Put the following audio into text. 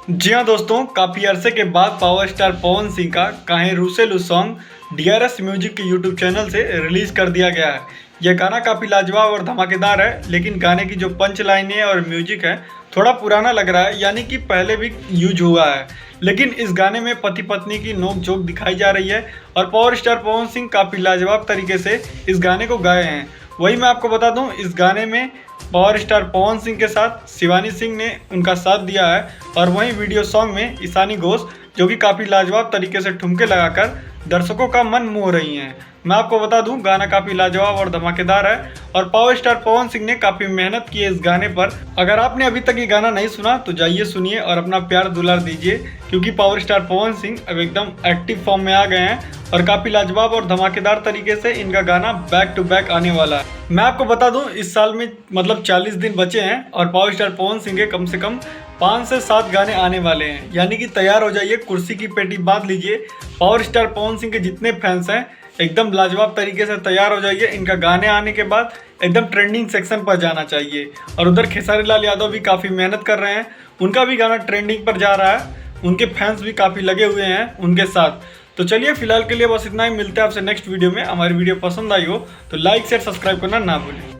जी हाँ दोस्तों, काफ़ी अरसे के बाद पावर स्टार पवन सिंह का काहे रूसेलू सॉन्ग डीआरएस म्यूजिक के यूट्यूब चैनल से रिलीज़ कर दिया गया है। यह गाना काफ़ी लाजवाब और धमाकेदार है, लेकिन गाने की जो पंच लाइनें और म्यूजिक है थोड़ा पुराना लग रहा है, यानी कि पहले भी यूज हुआ है। लेकिन इस गाने में पति पत्नी की नोक झोंक दिखाई जा रही है और पावर स्टार पवन सिंह काफ़ी लाजवाब तरीके से इस गाने को गाए हैं। वही मैं आपको बता दूं, इस गाने में पावर स्टार पवन सिंह के साथ शिवानी सिंह ने उनका साथ दिया है और वहीं वीडियो सॉन्ग में ईशानी घोष जो कि काफ़ी लाजवाब तरीके से ठुमके लगाकर दर्शकों का मन मोह रही हैं। मैं आपको बता दूं, गाना काफ़ी लाजवाब और धमाकेदार है और पावर स्टार पवन सिंह ने काफ़ी मेहनत की है इस गाने पर। अगर आपने अभी तक ये गाना नहीं सुना तो जाइए सुनिए और अपना प्यार दुलार दीजिए, क्योंकि पावर स्टार पवन सिंह अब एकदम एक्टिव फॉर्म में आ गए हैं और काफ़ी लाजवाब और धमाकेदार तरीके से इनका गाना बैक टू बैक आने वाला है। मैं आपको बता दूं, इस साल में मतलब 40 दिन बचे हैं और पावर स्टार पवन सिंह के कम से कम 5 से 7 गाने आने वाले हैं, यानी कि तैयार हो जाइए, कुर्सी की पेटी बांध लीजिए। पावर स्टार पवन सिंह के जितने फैंस हैं एकदम लाजवाब तरीके से तैयार हो जाइए। इनका गाने आने के बाद एकदम ट्रेंडिंग सेक्शन पर जाना चाहिए। और उधर खेसारी लाल यादव भी काफ़ी मेहनत कर रहे हैं, उनका भी गाना ट्रेंडिंग पर जा रहा है, उनके फैंस भी काफ़ी लगे हुए हैं उनके साथ। तो चलिए फिलहाल के लिए बस इतना ही, मिलते हैं आपसे नेक्स्ट वीडियो में। हमारी वीडियो पसंद आई हो तो लाइक शेयर सब्सक्राइब करना ना भूलें।